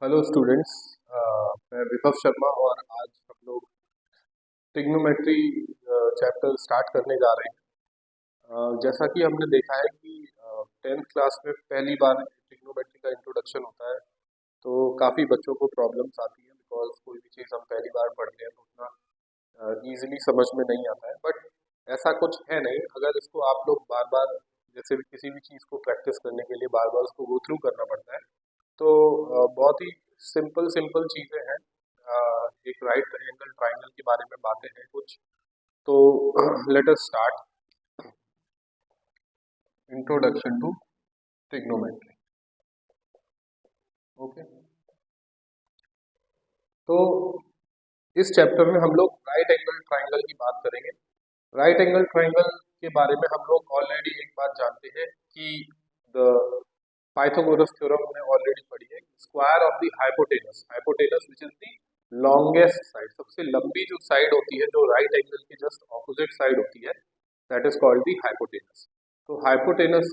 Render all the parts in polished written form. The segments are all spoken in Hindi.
Hello students. मैं विभव शर्मा और आज हम लोग ट्रिग्नोमेट्री चैप्टर स्टार्ट करने जा रहे हैं। जैसा कि हमने देखा है कि 10th क्लास में पहली बार ट्रिग्नोमेट्री का इंट्रोडक्शन होता है, तो काफ़ी बच्चों को प्रॉब्लम्स आती है बिकॉज कोई भी चीज़ हम पहली बार पढ़ते हैं तो उतना ईजिली समझ में नहीं आता है। बट ऐसा कुछ है नहीं, अगर इसको आप लोग बार बार, जैसे भी किसी भी चीज़ को प्रैक्टिस करने के लिए बार बार उसको गो थ्रू करना पड़ता है, तो बहुत ही सिंपल सिंपल चीज़ें हैं। एक राइट एंगल ट्राइंगल के बारे में बातें हैं कुछ, तो let us start introduction to trigonometry. Okay, तो इस चैप्टर में हम लोग राइट एंगल ट्राइंगल की बात करेंगे। राइट एंगल ट्राइंगल के बारे में हम लोग ऑलरेडी एक बात जानते हैं कि द पाइथागोरस थ्योरम हमने ऑलरेडी पढ़ी है। Square of the hypotenuse, hypotenuse which is the longest side, सबसे लंबी जो साइड होती है, जो राइट एंगल की जस्ट ऑपोजिट साइड होती है, that is called the hypotenuse. तो हाइपोटेनस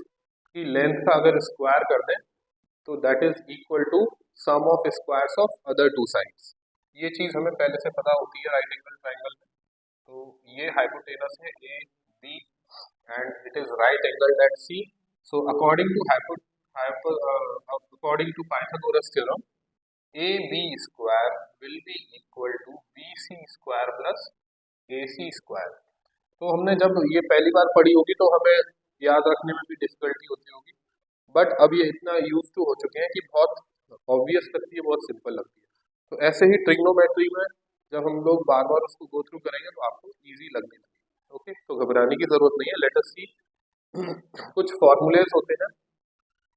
की लेंथ का अगर स्क्वायर कर दें तो that is equal to sum of squares of other two sides. ये चीज हमें पहले से पता होती है राइट एंगल ट्राइंगल में। तो ये हाइपोटेनस है A B and it is right angled at C. So according to Pythagoras theorem, AB square will be equal to BC square plus AC square. तो हमने जब ये पहली बार पढ़ी होगी तो हमें याद रखने में भी डिफिकल्टी होती होगी, बट अब ये इतना यूज टू हो चुके हैं कि बहुत ऑब्वियस लगती है, बहुत सिंपल लगती है। तो ऐसे ही ट्रिग्नोमेट्री में जब हम लोग बार बार उसको गो थ्रू करेंगे तो आपको इजी लगने लगेगी। ओके, तो घबराने की जरूरत नहीं है। लेट अस सी कुछ फॉर्मूलेज होते हैं,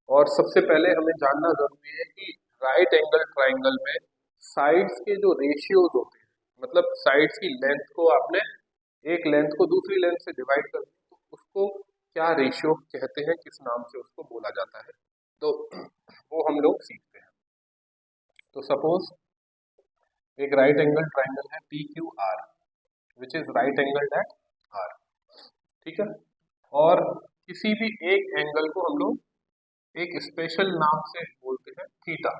और सबसे पहले हमें जानना जरूरी है कि राइट एंगल ट्राइंगल में साइड्स के जो रेशियोज होते हैं, मतलब साइड्स की लेंथ को आपने एक लेंथ को दूसरी लेंथ से डिवाइड कर दिया तो उसको क्या रेशियो कहते हैं, किस नाम से उसको बोला जाता है, तो वो हम लोग सीखते हैं। तो सपोज एक राइट एंगल ट्राइंगल है P Q R, which is right angle at R, ठीक है। और किसी भी एक एंगल को हम लोग एक स्पेशल नाम से बोलते हैं थीटा।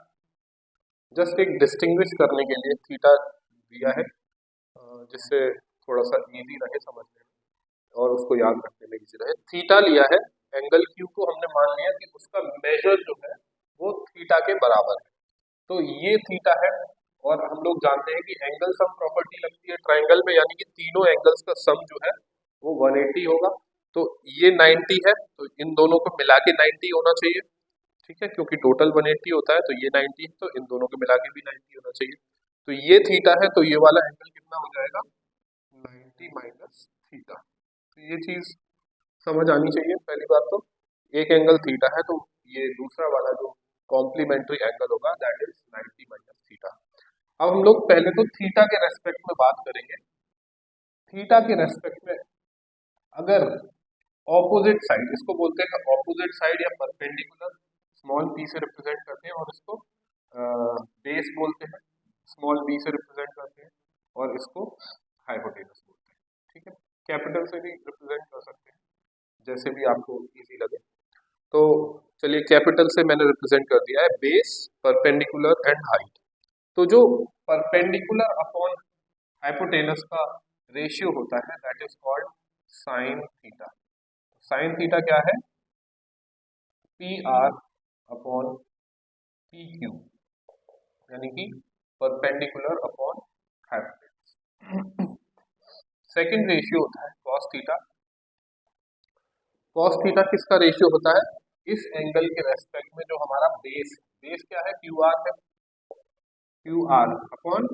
जस्ट एक डिस्टिंग्विश करने के लिए थीटा दिया है, जिससे थोड़ा सा इजी रहे समझने में और उसको याद रखने में इजी रहे। थीटा लिया है, एंगल क्यू को हमने मान लिया कि उसका मेजर जो है वो थीटा के बराबर है, तो ये थीटा है। और हम लोग जानते हैं कि एंगल सम प्रॉपर्टी लगती है ट्राइंगल में, यानी कि तीनों एंगल्स का सम जो है वो 180 होगा। तो ये 90 है, तो इन दोनों को मिला के 90 होना चाहिए, ठीक है, क्योंकि टोटल 180 होता है, तो ये 90 है, तो इन दोनों को मिला के भी 90 होना चाहिए। तो ये थीटा है, तो ये वाला एंगल कितना हो जाएगा, 90 माइनस थीटा। तो ये चीज समझ आनी चाहिए पहली बात। तो एक एंगल थीटा है, तो ये दूसरा वाला जो कॉम्प्लीमेंट्री एंगल होगा दैट इज 90 माइनस थीटा। अब हम लोग पहले तो थीटा के रेस्पेक्ट में बात करेंगे। थीटा के रेस्पेक्ट में अगर ऑपोजिट साइड, इसको बोलते हैं ऑपोजिट साइड या परपेंडिकुलर, स्मॉल पी से रिप्रेजेंट करते हैं, और इसको बेस बोलते हैं, स्मॉल बी से रिप्रेजेंट करते हैं, और इसको हाइपोटेनस बोलते हैं, ठीक है। कैपिटल से भी रिप्रेजेंट कर सकते हैं, जैसे भी आपको इजी लगे। तो चलिए, कैपिटल से मैंने रिप्रेजेंट कर दिया है बेस, परपेंडिकुलर एंड हाइट। तो जो परपेंडिकुलर अपॉन हाइपोटेनस का रेशियो होता है that is called sine theta. Sine theta क्या है, P R upon P Q, यानी कि perpendicular upon hypotenuse. Second ratio होता है कॉस थीटा। कॉस थीटा किसका रेशियो होता है, इस एंगल के रेस्पेक्ट में जो हमारा बेस, बेस क्या है, क्यू आर है, Q R upon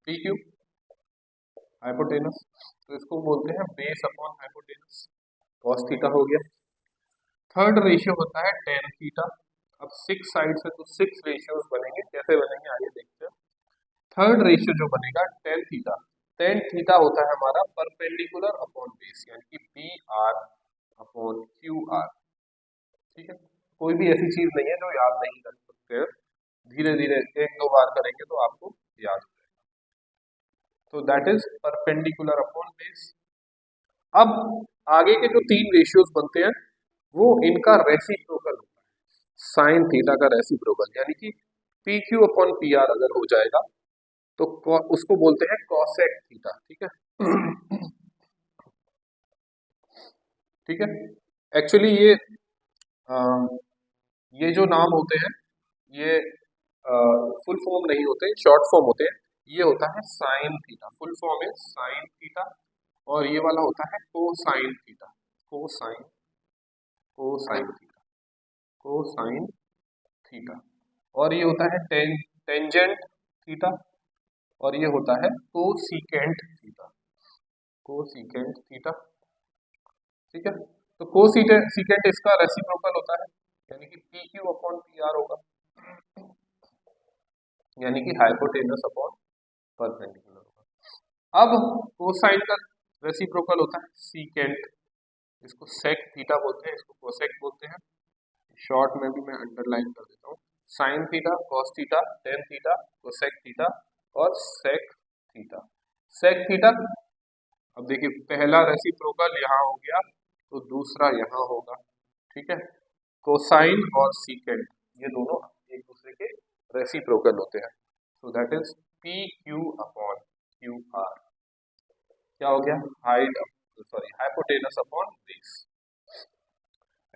P Q, hypotenuse. तो इसको बोलते हैं base upon hypotenuse, cos theta हो गया। थर्ड रेशियो होता है टेन थीटा। अब सिक्स साइड से तो सिक्स रेशियोज बनेंगे, कैसे बनेंगे आइए देखते हैं। थर्ड रेशियो जो बनेगा टेन थीटा, टेन थीटा होता है हमारा परपेंडिकुलर अपॉन बेस, यानी कि P R upon Q are, ठीक है। कोई भी ऐसी चीज नहीं है जो याद नहीं कर सकते हैं, धीरे धीरे एक दो बार करेंगे तो आपको याद हो जाएगा। तो that is perpendicular upon base. अब आगे के जो तीन रेशियोज बनते हैं वो इनका रेसिप्रोकल होता है, साइन थीटा का रेसिप्रोकल, यानी कि P Q upon P are अगर हो जाएगा तो उसको बोलते हैं कॉसेक थीटा, ठीक है। ठीक है। एक्चुअली ये जो नाम होते हैं ये फुल फॉर्म नहीं होते, शॉर्ट फॉर्म होते हैं। ये होता है साइन थीटा, फुल फॉर्म है साइन थीटा, और ये वाला होता है cosine theta, cosine cosine theta, cosine theta. और ये होता है टेंजेंट थीटा, और ये होता है कोसिकेंट थीटा, कोसिकेंट थीटा। ठीक है। तो कोसिकेंट इसका रेसिप्रोकल होता है, यानी कि P Q upon P are होगा, यानी कि हाइपोटेनस अपॉन परपेंडिकुलर होगा। अब कोसाइन का रेसिप्रोकल होता है सीकेंट, इसको सेक थीटा बोलते हैं, इसको कोसेक बोलते हैं। शॉर्ट में भी मैं अंडरलाइन कर देता हूँ, sine theta, cos theta, tan theta, cosec theta और सेक थीटा। सेक थीटा, अब देखिए पहला रेसिप्रोकल यहाँ हो गया तो दूसरा यहाँ होगा, ठीक है। कोसाइन और सीकेंट ये दोनों एक दूसरे के रेसिप्रोकल होते हैं, so that is P Q upon Q R, क्या हो गया, hypotenuse upon base.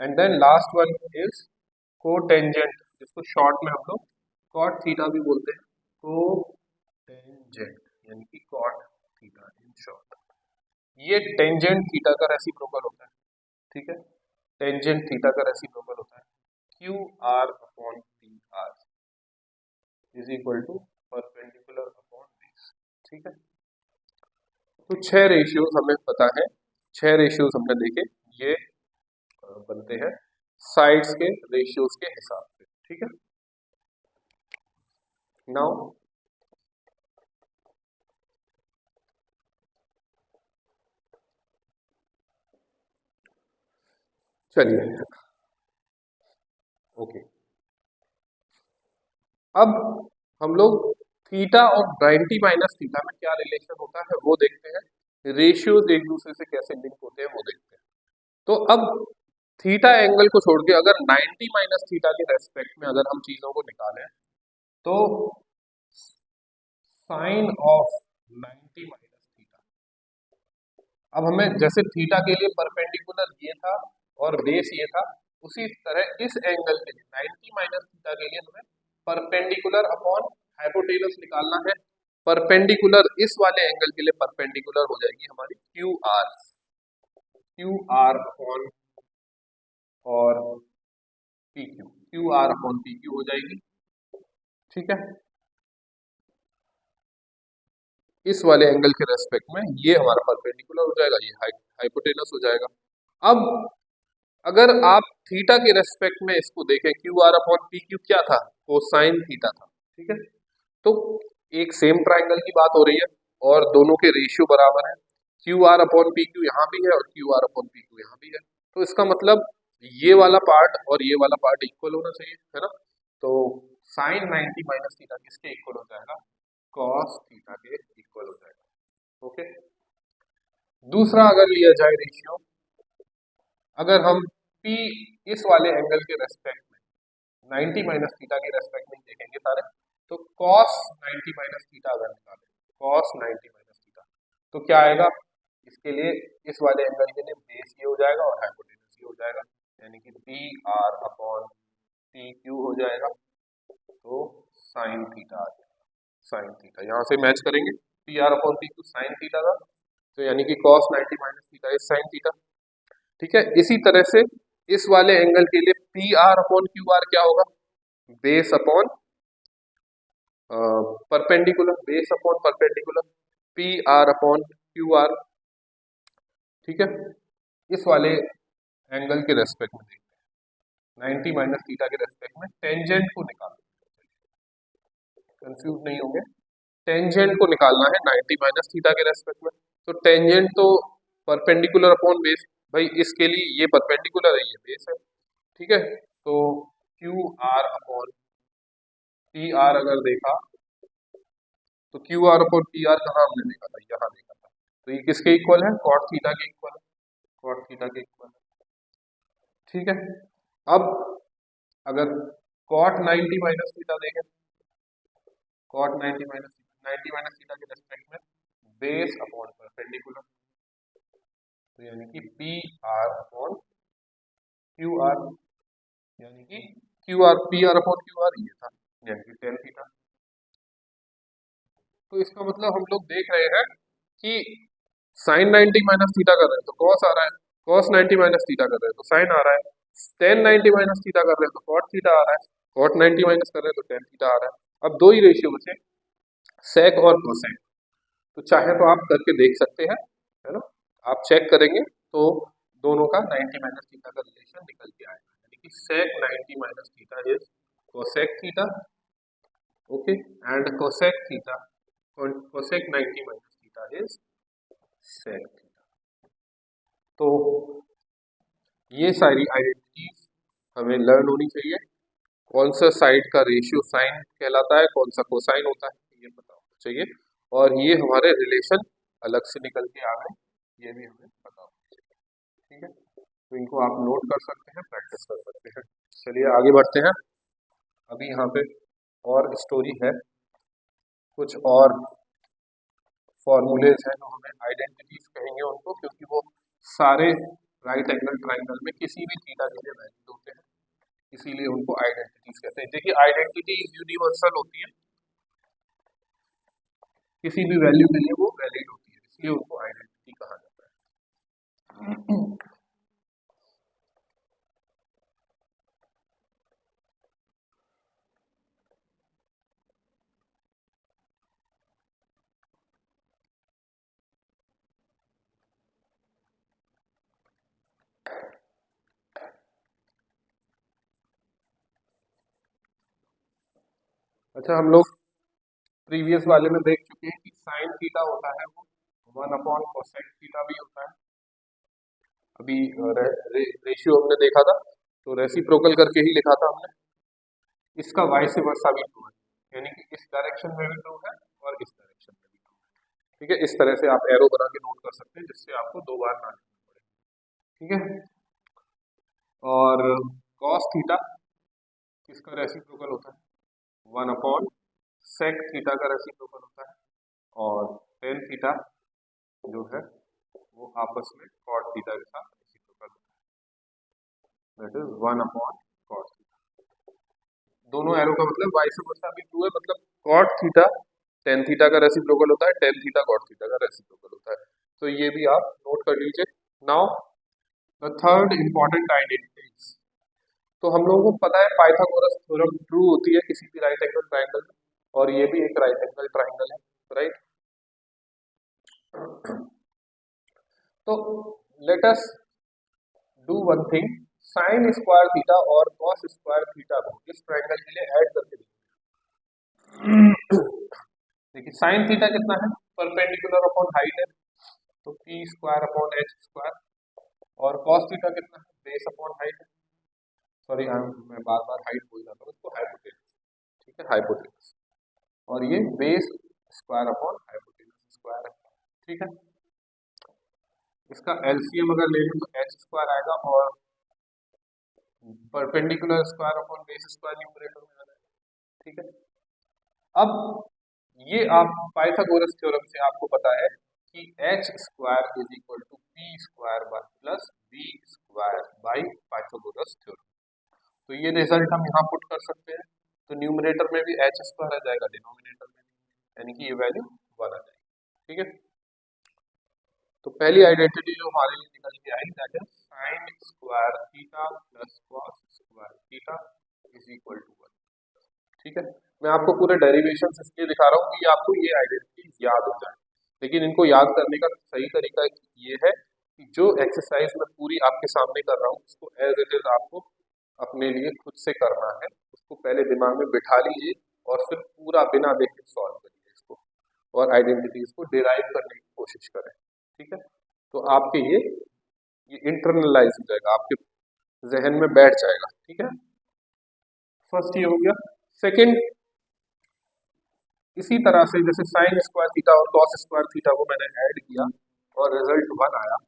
And then last one is cotangent, जिसको शॉर्ट में हम लोग कॉट थीटा भी बोलते हैं, कोटेंजेंट यानी कि कॉट थीटा इन शॉर्ट। ये टेंजेंट थीटा का रेसिप्रोकल होता है, ठीक है। टेंजेंट थीटा का रेसिप्रोकल होता है Q R upon P R is equal to perpendicular upon base, ठीक है। तो 6 रेशियोज हमें पता है, 6 रेशियोज हमने देखे, ये बनते हैं साइड्स के रेशियोज के हिसाब से, ठीक है। नाउ चलिए, ओके, अब हम लोग थीटा और 90 माइनस थीटा में क्या रिलेशन होता है वो देखते हैं, रेशियोज एक दूसरे से कैसे लिंक होते हैं वो देखते हैं। तो अब थीटा एंगल को छोड़ के अगर 90 माइनस थीटा के रेस्पेक्ट में अगर हम चीजों को निकालें तो साइन ऑफ 90 माइनस थीटा, अब हमें जैसे थीटा के लिए परपेंडिकुलर ये था और बेस ये था, उसी तरह इस एंगल के लिए 90 माइनस थीटा के लिए हमें परपेंडिकुलर अपॉन हाइपोटेनस निकालना है। परपेंडिकुलर इस वाले एंगल के लिए परपेंडिकुलर हो जाएगी हमारी Q R, Q R upon और P Q, Q R upon P Q हो जाएगी, ठीक है। इस वाले एंगल के रेस्पेक्ट में ये हमारा परपेंडिकुलर हो जाएगा, ये हाइपोटेनस हो जाएगा। अब अगर आप थीटा के रेस्पेक्ट में इसको देखें, Q R upon P Q क्या था, कोसाइन थीटा था, ठीक है। तो एक सेम ट्राइंगल की बात हो रही है और दोनों के रेशियो बराबर है, Q R upon P Q यहाँ भी है और Q R upon P Q यहाँ भी है, तो इसका मतलब ये वाला पार्ट और ये वाला पार्ट इक्वल होना चाहिए, है ना। तो साइन 90 माइनस थीटा किसके इक्वल हो जाएगा, कॉस थीटा के इक्वल हो जाएगा, ओके। दूसरा अगर लिया जाए रेशियो, अगर हम P इस वाले एंगल के रेस्पेक्ट में 90 माइनस थीटा के रेस्पेक्ट में देखेंगे सारे, तो cos 90 माइनस थीटा अगर निकालें, cos 90 माइनस थीटा तो क्या आएगा, इसके लिए इस वाले एंगल के लिए बेस ये हो जाएगा और हाइपोटेनस ये हो जाएगा, यानी कि P R upon P Q हो जाएगा, तो साइन थीटा आ जाएगा, साइन थीटा यहाँ से मैच करेंगे, P R upon P Q sine theta का, तो यानी कि cos 90 minus theta is sine theta, ठीक है। इसी तरह से इस वाले एंगल के लिए P R upon Q R क्या होगा, base upon perpendicular, base upon perpendicular, P R upon Q are, ठीक है। इस वाले एंगल के रेस्पेक्ट में देखते हैं 90 माइनस थीटा के रेस्पेक्ट में टेंजेंट को निकालना, कंफ्यूज नहीं होंगे, टेंजेंट को निकालना है 90 माइनस थीटा के रेस्पेक्ट में। तो टेंजेंट तो परपेंडिकुलर अपॉन बेस, भाई इसके लिए ये परपेंडिकुलर है ये बेस है, ठीक है। तो Q R upon P are अगर देखा तो Q R upon P are कहाँ हमने देखा था, यहाँ देखा था, तो ये किसके इक्वल है, कॉट थीटा के इक्वल है, कॉट थीटा के इक्वल है, ठीक है। अब अगर कॉट 90 माइनस थीटा देखें कॉट 90 माइनस थीटा के रेस्पेक्ट में बेस अपॉन परपेंडिकुलर, तो यानी कि P R upon Q are, यानी कि Q R P R upon Q are ये था, यानी कि टेन थीटा। तो इसका मतलब हम लोग देख रहे हैं कि साइन 90 माइनस थीटा कर रहे हैं तो कॉस आ रहा है, कॉस 90 माइनस थीटा कर रहे हैं तो साइन आ रहा है, टेन 90 माइनस थीटा कर रहे हैं तो कॉट थीटा आ रहा है, कॉट 90 माइनस कर रहे हैं तो टेन थीटा आ रहा है। अब दो ही रेशियो बचे, सेक और कोसेक। तो चाहे तो आप करके देख सकते हैं, है ना, आप चेक करेंगे तो दोनों का 90 माइनस थीटा का रिलेशन निकल के आएगा, यानी कि sec 90 minus theta is cosec theta, okay, and cosec theta, cosec 90 minus theta is sec theta. तो ये सारी आइडेंटिटीज हमें लर्न होनी चाहिए। कौन सा साइड का रेशियो साइन कहलाता है, कौन सा कोसाइन होता है, ये पता होना चाहिए। और ये हमारे रिलेशन अलग से निकल के आ गए, ये भी हमें पता होना चाहिए, ठीक है। तो इनको आप नोट कर सकते हैं, प्रैक्टिस कर सकते हैं। चलिए आगे बढ़ते हैं। अभी यहाँ पे और स्टोरी है, कुछ और फॉर्मूलेज हैं जो हमें आइडेंटिटीज कहेंगे उनको, क्योंकि वो सारे राइट एंगल ट्राइंगल में किसी भी थीटा के लिए वैलिड होते हैं, इसीलिए उनको आइडेंटिटीज कहते हैं। देखिए आइडेंटिटी यूनिवर्सल होती है, किसी भी वैल्यू के लिए वो वैलिड होती है, इसलिए उनको आइडेंटिटी कहा जाता है। अच्छा, हम लोग प्रीवियस वाले में देख चुके हैं कि साइन थीटा होता है वो 1 अपॉन कोसेक थीटा भी होता है। अभी रेशियो हमने देखा था तो रेसिप्रोकल करके ही लिखा था हमने। इसका वाइस वर्सा भी ट्रू है, यानी कि इस डायरेक्शन में भी ट्रू है और इस डायरेक्शन में भी ट्रू है, ठीक है। इस तरह से आप एरो बना के नोट कर सकते हैं, जिससे आपको दो बार ना लिखना पड़े, ठीक है। और कॉस थीटा किसका रेसिप्रोकल होता है, 1 अपॉन सेक थीटा का रेसिप्रोकल होता है, और टेन थीटा जो है वो आपस में कॉट थीटा के साथ रेसिप्रोकल होता है, that is 1 upon cot theta. दोनों एरो का मतलब वाइस वर्सा भी ट्रू है, मतलब कॉट थीटा टेन थीटा का रेसिप्रोकल होता है, टेन थीटा कॉट थीटा का रेसिप्रोकल होता है। तो ये भी आप नोट कर लीजिए। Now the third important identities. तो हम लोगों को पता है पाइथागोरस थ्योरम ट्रू होती है किसी भी राइट एंगल ट्राइंगल में, और ये भी एक राइट एंगल ट्राइंगल है, राइट। तो let us do one thing, sign square theta और कॉस स्क्वायर थीटा को इस ट्राइंगल के लिए ऐड करके देखिए। देखिए साइन थीटा कितना है, परपेंडिकुलर अपॉन हाइट है, तो P square upon H square, और कॉस थीटा कितना है, बेस अपॉन हाइट है, सॉरी मैं बार बार हाइट बोल रहा हूँ, इसको हाइपोटेनस, ठीक है, हाइपोटेनस, और ये base square upon hypotenuse square है, ठीक है। इसका एलसीएम अगर ले लें तो एच स्क्वायर आएगा, और perpendicular square upon base square numerator में आ जाएगा, ठीक है। अब ये आप पाइथागोरस थ्योरम से आपको पता है कि H square is equal to P square plus B square by Pythagoras theorem. तो ये रिजल्ट हम यहाँ पुट कर सकते हैं, तो न्यूमरेटर में भी एच स्क्वायर आ जाएगा, डिनोमिनेटर में भी, यानी कि ये वैल्यू 1 आ जाएगी, ठीक है। तो पहली आइडेंटिटी जो हमारे लिए निकल के आई that is sine square theta plus cos square theta is equal to 1, ठीक है। मैं आपको पूरे डेरिवेशन इसलिए दिखा रहा हूँ कि आपको ये आइडेंटिटी याद हो जाए, लेकिन इनको याद करने का सही तरीका ये है कि जो एक्सरसाइज मैं पूरी आपके सामने कर रहा हूँ उसको एज इट इज आपको अपने लिए खुद से करना है, उसको पहले दिमाग में बिठा लीजिए और फिर पूरा बिना देखे सॉल्व करिए इसको, और आइडेंटिटीज को डिराइव करने की कोशिश करें, ठीक है। तो आपके ये इंटरनलाइज हो जाएगा, आपके जहन में बैठ जाएगा, ठीक है। फर्स्ट ये हो गया। सेकंड, इसी तरह से जैसे साइन स्क्वायर थीटा और कॉस स्क्वायर थीटा को मैंने ऐड किया और रिजल्ट 1 आया,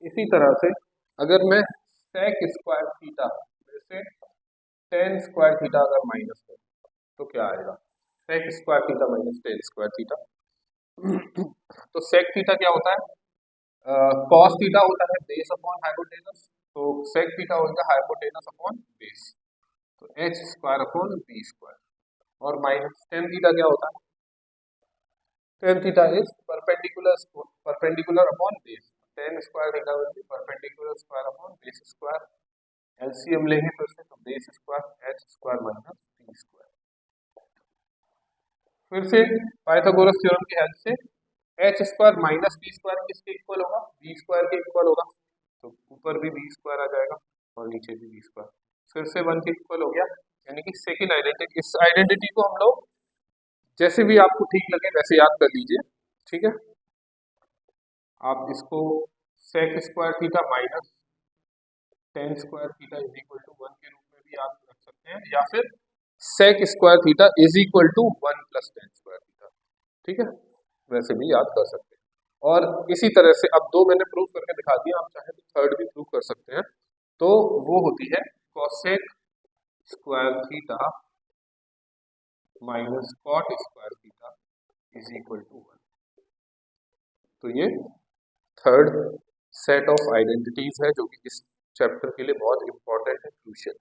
इसी तरह से अगर मैं सेक स्क्वायर थीटा, जैसे टेन स्क्वायर थीटा अगर माइनस हो तो क्या आएगा, sec square theta minus tan square theta. तो सेक थीटा क्या होता है, कॉस थीटा होता है बेस अपॉन हाइपोटेनस, तो सेक थीटा होगा हाइपोटेनस अपॉन बेस, तो H square upon B square. और माइनस टेन थीटा क्या होता है, tan theta is perpendicular upon base, tan square theta will be perpendicular square upon base square. LCM लेंगे फिर से, तो base square H square minus B square. फिर से पाइथागोरस थ्योरम की हेल्प से H square minus B square किसके इक्वल होगा, बी स्क्वायर के इक्वल होगा, तो ऊपर भी बी स्क्वायर आ जाएगा और नीचे भी बी स्क्वायर, फिर से वन के इक्वल हो गया। यानी कि सेकेंड आइडेंटिटी, इस आइडेंटिटी को हम लोग जैसे भी आपको ठीक लगे वैसे याद कर लीजिए, ठीक है। आप इसको sec square theta minus tan square theta is equal to one के रूप में भी याद रख सकते हैं, या फिर sec square theta is equal to one plus tan square theta, ठीक है, वैसे भी याद कर सकते हैं। और इसी तरह से अब दो मैंने प्रूव करके दिखा दिया, आप चाहे तो थर्ड भी प्रूव कर सकते हैं, तो वो होती है cosec square theta minus cot square theta is equal to one. तो ये थर्ड सेट ऑफ आइडेंटिटीज है जो कि इस चैप्टर के लिए बहुत इंपॉर्टेंट है, crucial.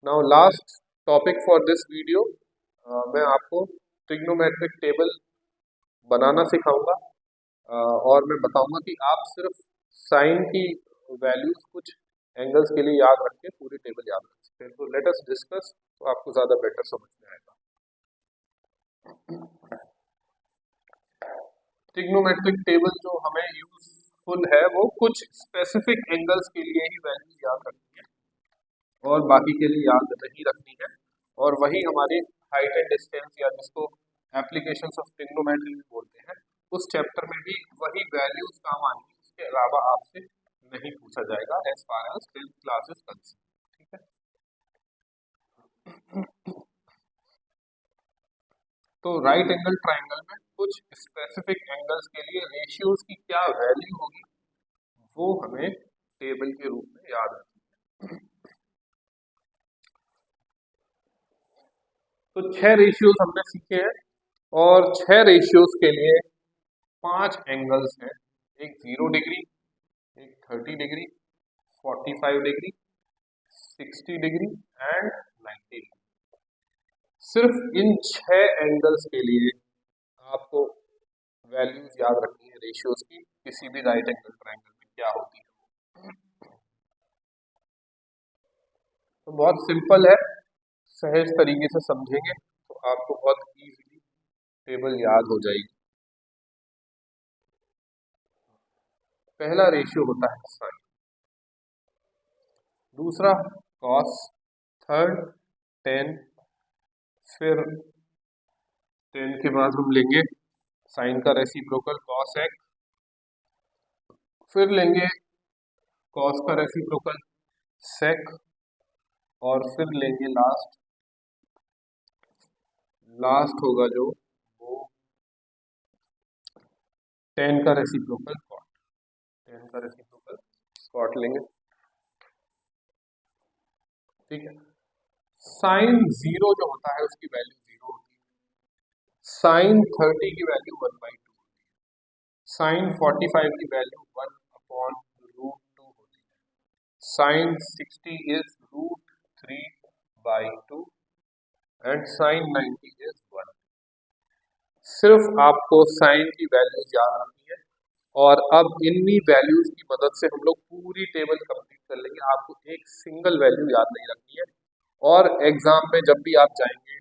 Now last topic for this video, मैं आपको ट्रिग्नोमेट्रिक टेबल बनाना सिखाऊंगा, और मैं बताऊंगा कि आप सिर्फ साइन की वैल्यूज कुछ एंगल्स के लिए याद रख के पूरी टेबल याद रख सकते हैं। तो लेट अस डिस्कस, तो आपको ज़्यादा बेटर समझ में आएगा। ट्रिग्नोमेट्रिक टेबल जो हमें यूजफुल है वो कुछ स्पेसिफिक एंगल्स के लिए ही वैल्यूज याद रखनी है और बाकी के लिए याद नहीं रखनी है, और वही हमारे हाइट एंड डिस्टेंस या जिसको एप्लीकेशंस ऑफ ट्रिग्नोमेट्री भी बोलते हैं, उस चैप्टर में भी वही वैल्यूज काम आएंगी, उसके अलावा आपसे नहीं पूछा जाएगा as far as 10th class is concern, ठीक है। तो राइट एंगल ट्राइंगल में कुछ स्पेसिफिक एंगल्स के लिए रेशियोज की क्या वैल्यू होगी वो हमें टेबल के रूप में याद रखनी है। तो 6 रेशियोज हमने सीखे हैं, और 6 रेशियोज के लिए 5 एंगल्स हैं, एक 0 डिग्री, एक 30 degree, 45 degree, 60 degree and 90 degree. सिर्फ इन 6 एंगल्स के लिए आपको वैल्यूज याद रखनी है रेशियोज की, किसी भी राइट एंगल ट्राइंगल में क्या होती है। तो बहुत सिंपल है, सहज तरीके से समझेंगे तो आपको बहुत इजीली टेबल याद हो जाएगी। पहला रेशियो होता है साइन, दूसरा कॉस, थर्ड टेन, फिर टेन के बाद हम लेंगे साइन का रेसिप्रोकल कॉस एक्स, फिर लेंगे कॉस का रेसिप्रोकल सेक, और फिर लेंगे लास्ट होगा जो वो टेन का रेसिप्रोकल कॉट, टेन का रेसिप्रोकल कॉट लेंगे, ठीक है। साइन 0 जो होता है उसकी वैल्यू 0 होती है, साइन 30 की वैल्यू 1/2 होती है, साइन 45 की वैल्यू 1/√2 होती है, sine 60 is √3/2 and sine 90 is 1। सिर्फ आपको साइन की वैल्यूज याद रखनी है, और अब इन्हीं वैल्यूज की मदद से हम लोग पूरी टेबल कंप्लीट कर लेंगे। आपको एक सिंगल वैल्यू याद नहीं रखनी है, और एग्जाम में जब भी आप जाएंगे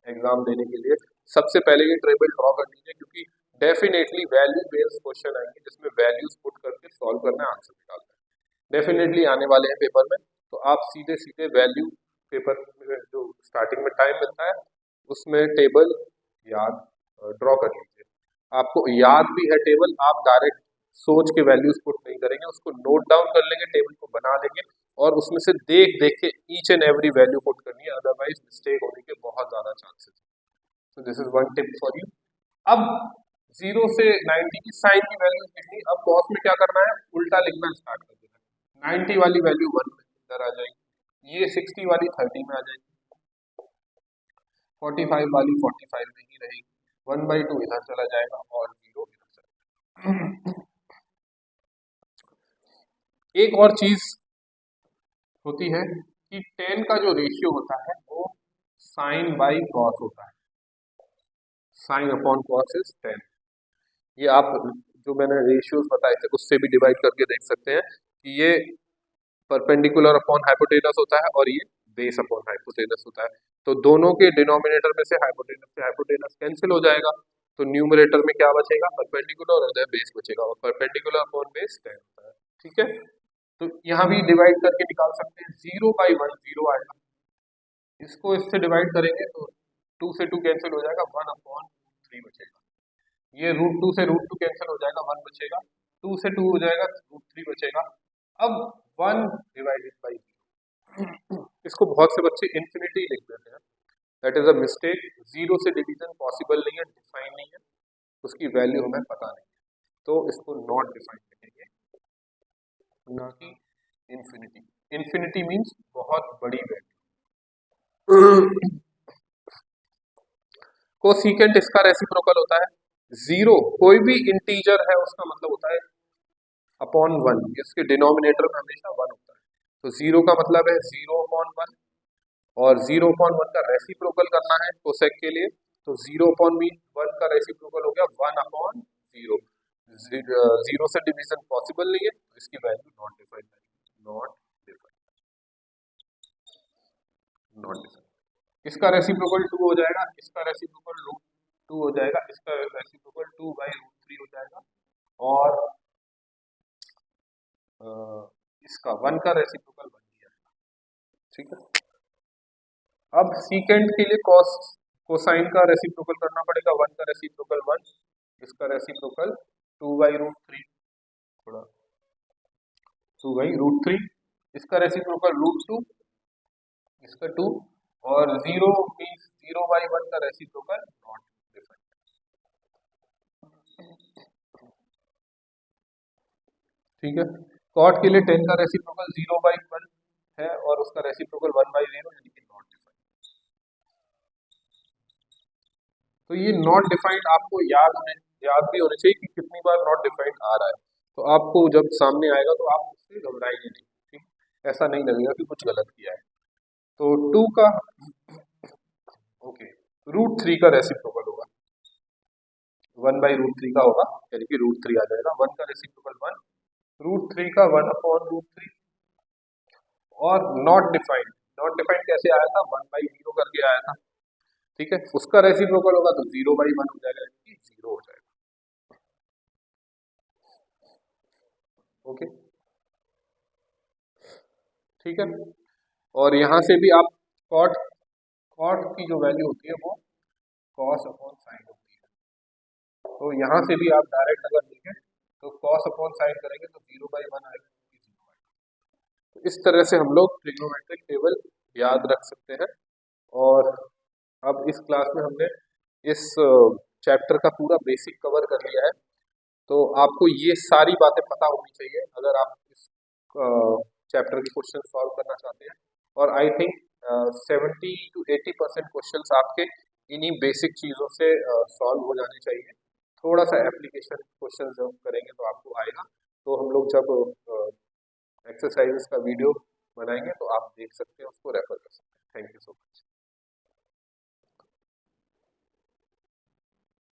एग्जाम देने के लिए सबसे पहले ये टेबल ड्रॉ कर लीजिए, क्योंकि डेफिनेटली वैल्यू बेस्ड क्वेश्चन आएंगे जिसमें वैल्यूज पुट करके सॉल्व करना, आंसर निकालना है, डेफिनेटली आने वाले हैं पेपर में। तो आप सीधे सीधे वैल्यू पेपर में जो स्टार्टिंग में टाइम मिलता है उसमें टेबल याद ड्रॉ कर लीजिए। आपको याद भी है टेबल, आप डायरेक्ट सोच के वैल्यूज पुट नहीं करेंगे, उसको नोट डाउन कर लेंगे, टेबल को बना लेंगे, और उसमें से देख देख के each and every value put करनी है, अदरवाइज मिस्टेक होने के बहुत ज्यादा चांसेस। तो this is one tip for you. अब 0 से 90 की साइन की वैल्यूज लिखनी, अब कॉस में क्या करना है, उल्टा लिखना स्टार्ट कर देना, 90 वाली वैल्यू 1 में इधर आ जाएगी, ये 60 वाली 30 में आ जाएगी, 45 वाली 45 में ही रहेगी, 1/2 इधर चला जाएगा और 0 इधर चला जाएगा। एक और चीज होती है कि 10 का जो रेशियो होता है वो साइन बाई कॉस होता है, साइन अपॉन कॉस इज 10। ये आप जो मैंने रेशियोज बताए थे उससे भी डिवाइड करके देख सकते हैं कि ये परपेंडिकुलर अपॉन हाइपोटेनस होता है और ये बेस अपॉन हाइपोटेनस होता है। तो दोनों के डिनोमिनेटर में से हाइपोटेनस कैंसिल हो जाएगा, तो न्यूमरेटर में क्या बचेगा, परपेंडिकुलर और बेस बचेगा, और परपेंडिकुलर अपॉन बेस 10 होता है। ठीक है, तो यहाँ भी डिवाइड करके निकाल सकते हैं, 0/1 0 आएगा, इसको इससे डिवाइड करेंगे तो 2 से 2 कैंसिल हो जाएगा, 1/3 बचेगा, ये √2 से √2 कैंसिल हो जाएगा, 1 बचेगा, 2 से 2 हो जाएगा, √3 बचेगा। अब 1 डिवाइडेड बाई, इसको बहुत से बच्चे इन्फिनिटी लिख देते हैं, दैट इज अ मिस्टेक। 0 से डिवीजन पॉसिबल नहीं है, डिफाइन नहीं है, उसकी वैल्यू हमें पता नहीं है, तो इसको नॉट डिफाइन लिखेंगे, ना कि इन्फिनिटी। इन्फिनिटी मीन्स बहुत बड़ी वैल्यू। कोसिकेंट इसका रेसिप्रोकल होता है 0, कोई भी इंटीजर है उसका मतलब होता है अपॉन 1, इसके डिनोमिनेटर में हमेशा 1 होता है, तो 0 का मतलब है 0/1, और 0/1 का रेसिप्रोकल करना है कोसेक के लिए, तो 0/1 का रेसिप्रोकल हो गया 1/0। 0 से डिवीजन पॉसिबल नहीं है, तो इसकी वैल्यू नॉट डिफाइंड है, नॉट डिफाइंड, नॉट डिफाइंड। इसका रेसिप्रोकल 2 हो जाएगा, इसका रेसिप्रोकल √2 हो जाएगा, इसका रेसिप्रोकल 2/√3 हो जाएगा, और इसका 1 का रेसिप्रोकल 1 दिया जाएगा। ठीक है, अब सीकेंट के लिए कोसाइन का रेसिप्रोकल करना पड़ेगा, 1 का रेसिप्रोकल 1, इसका रेसिप्रोकल 2/√3, थोड़ा 2/√3, इसका रेसिप्रोकल √2, इसका 2, और 0 मीन्स 0/1 का रेसिप्रोकल नॉट डिफाइंड। ठीक है, कॉट के लिए 10 का रेसिप्रोकल 0/1 है और उसका रेसिप्रोकल 1/0, यानी कि नॉट डिफाइंड। तो ये नॉट डिफाइंड आपको याद भी होने चाहिए कि कितनी बार नॉट डिफाइंड आ रहा है, तो आपको जब सामने आएगा तो आप उससे घबराएंगे नहीं, ठीक, ऐसा नहीं लगेगा कि कुछ गलत किया है। तो 2 का ओके √3 का रेसिप्रोकल होगा 1/√3 का होगा, यानी कि √3 आ जाएगा, 1 का रेसिप्रोकल 1, √3 का 1/√3, और नॉट डिफाइंड, नॉट डिफाइंड कैसे आया था, 1/0 करके आया था। ठीक है, उसका रेसिप्रोकल होगा तो 0/1 हो जाएगा, यानी कि 0 हो जाएगा। ओके, ठीक है, और यहाँ से भी आप कॉट कॉट की जो वैल्यू होती है वो कॉस अपॉन साइन होती है, तो यहाँ से भी आप डायरेक्ट अगर देखें तो कॉस अपॉन साइन करेंगे तो 0/1 आएगा, तो इस तरह से हम लोग ट्रिग्नोमेट्रिक टेबल याद रख सकते हैं। और अब इस क्लास में हमने इस चैप्टर का पूरा बेसिक कवर कर लिया है, तो आपको ये सारी बातें पता होनी चाहिए अगर आप इस चैप्टर के क्वेश्चन सॉल्व करना चाहते हैं, और आई थिंक 70 to 80% क्वेश्चंस आपके इन्हीं बेसिक चीज़ों से सॉल्व हो जाने चाहिए। थोड़ा सा एप्लीकेशन क्वेश्चन जब करेंगे तो आपको आएगा, तो हम लोग जब एक्सरसाइजेस का वीडियो बनाएंगे तो आप देख सकते हैं, उसको रेफर कर सकते हैं।